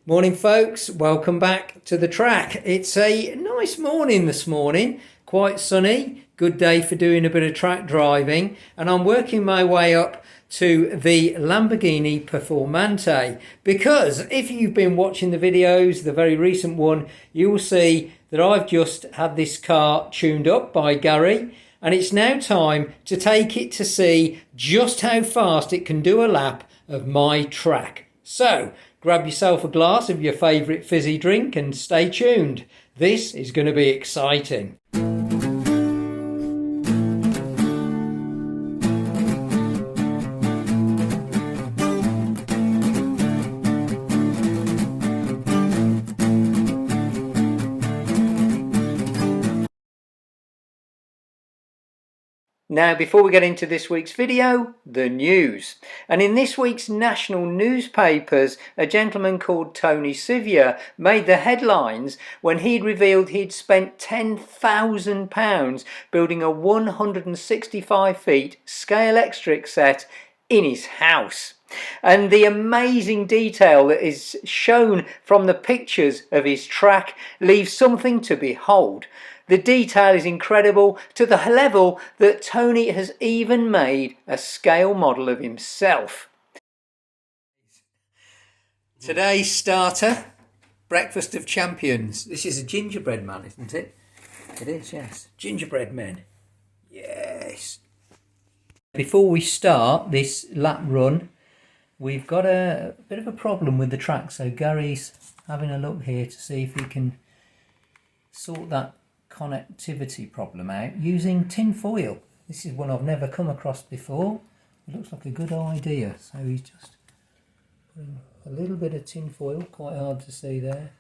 Morning folks, welcome back to the track. It's a nice morning this morning, quite sunny, good day for doing a bit of track driving, and I'm working my way up to the Lamborghini Performante because if you've been watching the videos, the very recent one, you will see that I've just had this car tuned up by Gary, and it's now time to take it to see just how fast it can do a lap of my track. So grab yourself a glass of your favourite fizzy drink and stay tuned. This is going to be exciting. Now, before we get into this week's video, the news. And in this week's national newspapers, a gentleman called Tony Sivia made the headlines when he'd revealed he'd spent £10,000 building a 165 feet scale electric set in his house. And the amazing detail that is shown from the pictures of his track leaves something to behold. The detail is incredible to the level that Tony has even made a scale model of himself. Today's starter, breakfast of champions. This is a gingerbread man, isn't it? It is, yes. Gingerbread men. Yes. Before we start this lap run, we've got a bit of a problem with the track. So Gary's having a look here to see if we can sort that connectivity problem out using tin foil. This is one I've never come across before. It looks like a good idea. So he's just putting a little bit of tin foil, quite hard to see there,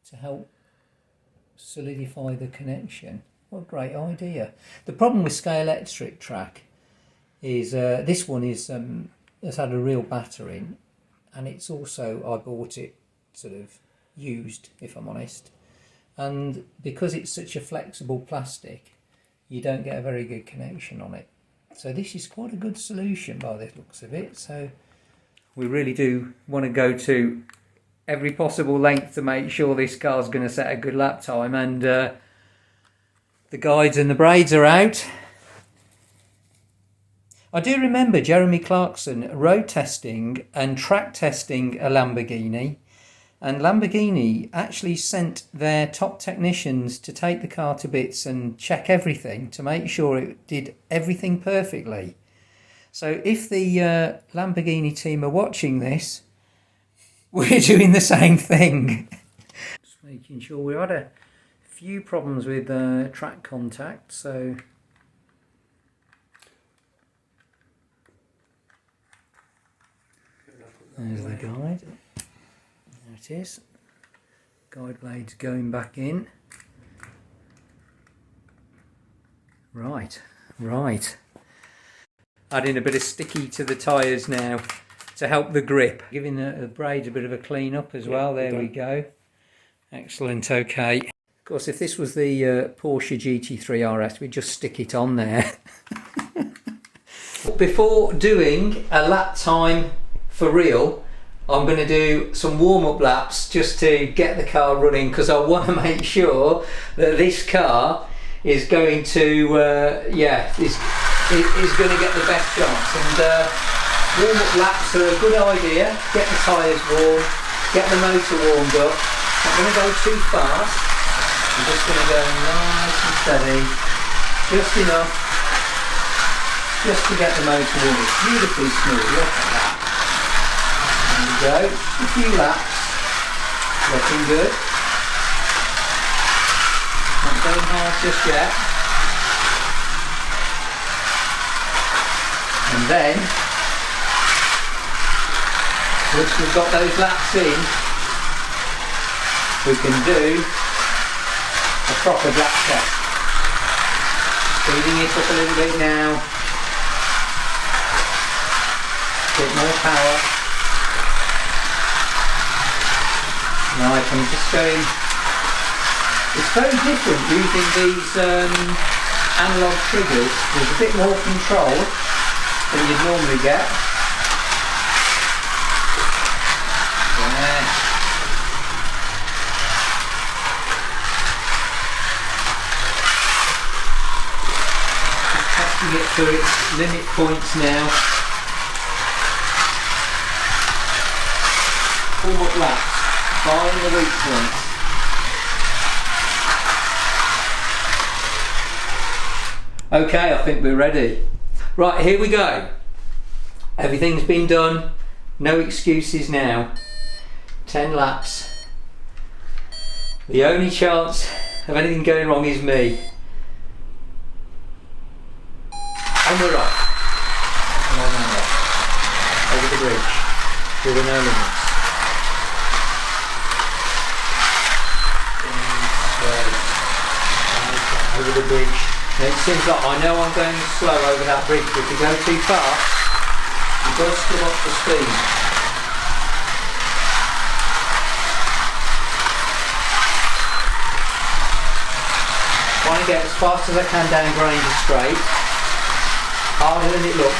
to help solidify the connection. What a great idea. The problem with scale electric track is this one is has had a real battering, and it's also, I bought it sort of used, if I'm honest. And because it's such a flexible plastic, you don't get a very good connection on it. So this is quite a good solution by the looks of it. So we really do want to go to every possible length to make sure this car's going to set a good lap time. And the guides and the braids are out. I do remember Jeremy Clarkson road testing and track testing a Lamborghini. And Lamborghini actually sent their top technicians to take the car to bits and check everything to make sure it did everything perfectly. So if the Lamborghini team are watching this, we're doing the same thing. Just making sure we had a few problems with track contact, so there's the guide. There it is. Guide blades going back in. Right. Adding a bit of sticky to the tyres now to help the grip. Giving the braids a bit of a clean up as well. There we go. Excellent, okay. Of course, if this was the Porsche GT3 RS, we'd just stick it on there. Before doing a lap time for real, I'm going to do some warm-up laps just to get the car running, because I want to make sure that this car is going to, is going to get the best chance. And warm-up laps are a good idea. Get the tyres warm, get the motor warmed up. Not going to go too fast. I'm just going to go nice and steady, just enough, just to get the motor warm. It's beautifully smooth. Look at that. There we go, just a few laps, looking good. Not going hard just yet. And then, once we've got those laps in, we can do a proper lap test. Speeding it up a little bit now. A bit more power. Right, I'm just going, it's very different using these analog triggers. There's a bit more control than you'd normally get. to its limit points now. Warm up laps, find the weak points. Okay, I think we're ready. Right, here we go. Everything's been done, no excuses now. 10 laps. The only chance of anything going wrong is me. And we're off. Come on, man, off. Over the bridge. Through the no limits. Over the bridge. Now it seems like I know I'm going slow over that bridge, but if you go too fast, you've got to screw up the speed. Trying to get as fast as I can down Granger Straight. Harder than it looks.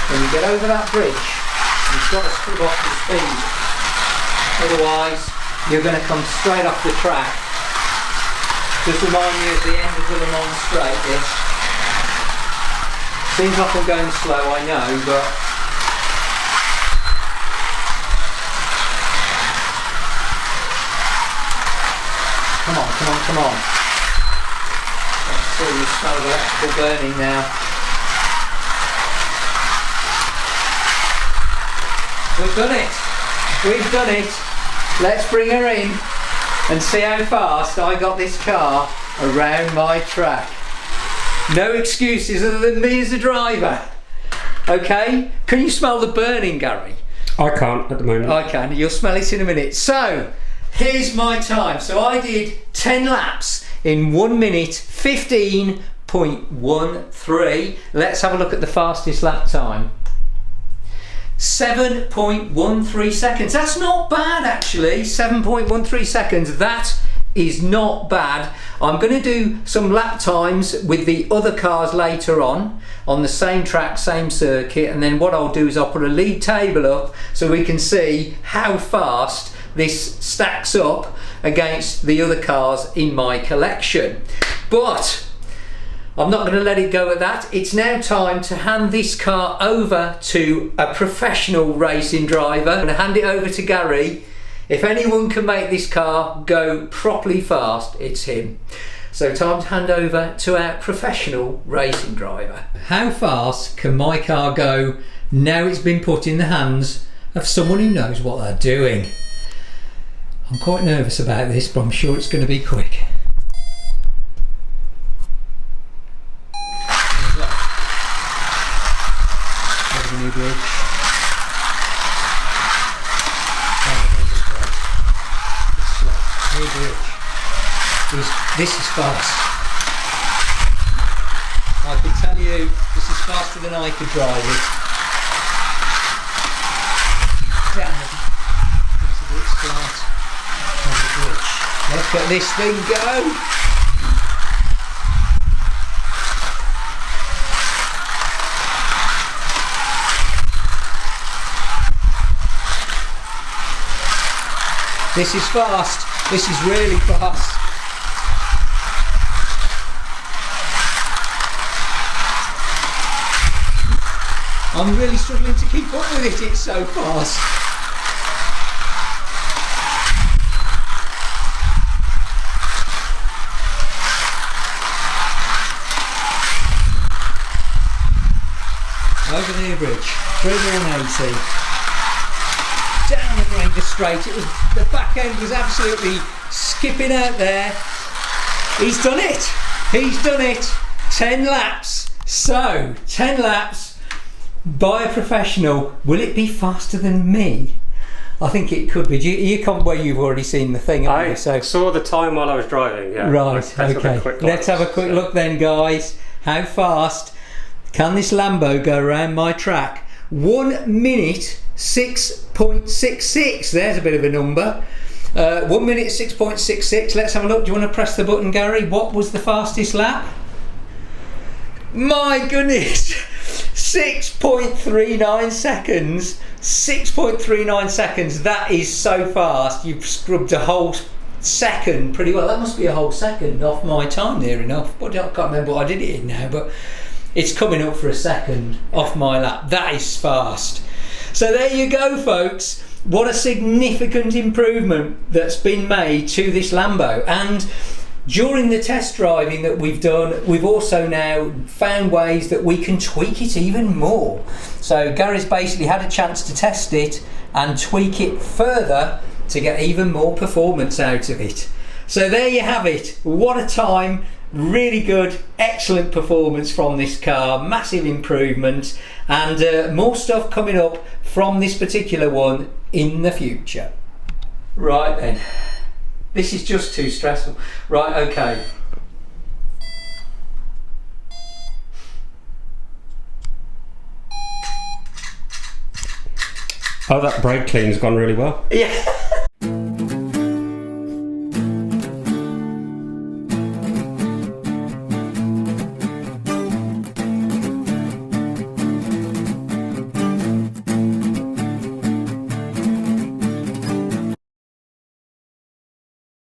When you get over that bridge, you've got to screw up the speed. Otherwise, you're going to come straight off the track. Just remind you of the end of the Le Mans straight, this. Seems like I'm going slow, I know, but come on, come on, come on. Let's see, you smell the electrical burning now. We've done it. We've done it. Let's bring her in and see how fast I got this car around my track. No excuses other than me as a driver. Okay? Can you smell the burning, Gary? I can't at the moment. I can. You'll smell it in a minute. So, here's my time. So I did 10 laps in 1 minute 15.13. Let's have a look at the fastest lap time. 7.13 seconds. That's not bad, actually. 7.13 seconds. That is not bad. I'm going to do some lap times with the other cars later on the same track, same circuit, and then what I'll do is I'll put a league table up so we can see how fast this stacks up against the other cars in my collection. But I'm not going to let it go at that. It's now time to hand this car over to a professional racing driver. I'm going to hand it over to Gary. If anyone can make this car go properly fast, it's him. So time to hand over to our professional racing driver. How fast can my car go now it's been put in the hands of someone who knows what they're doing? I'm quite nervous about this, but I'm sure it's going to be quick. New bridge. New bridge. This is fast. I can tell you, this is faster than I could drive it. Damn it. It's a bit flat. On the bridge. Let's get this thing go. This is fast. This is really fast. I'm really struggling to keep up with it. It's so fast. Over the bridge, through the 180. Down the Granger Straight. It was, the back end was absolutely skipping out there. He's done it. He's done it. 10 laps. So 10 laps by a professional. Will it be faster than me? I think it could be. You come where you've already seen the thing. I saw the time while I was driving. Yeah. Right. Okay. Let's have a quick look then, guys. How fast can this Lambo go around my track? 1 minute 6.66. There's a bit of a number. 1 minute 6.66. Let's have a look. Do you want to press the button, Gary? What was the fastest lap? My goodness, 6.39 seconds. 6.39 seconds. That is so fast. You've scrubbed a whole second pretty well. That must be a whole second off my time near enough. But I can't remember what I did it in now, but it's coming up for a second off my lap. That is fast. So there you go, folks. What a significant improvement that's been made to this Lambo. And during the test driving that we've done, we've also now found ways that we can tweak it even more. So Gary's basically had a chance to test it and tweak it further to get even more performance out of it. So there you have it. What a time. Really good, excellent performance from this car, massive improvement, and more stuff coming up from this particular one in the future. Right then, this is just too stressful. Right, okay. Oh, that brake clean's gone really well. Yeah.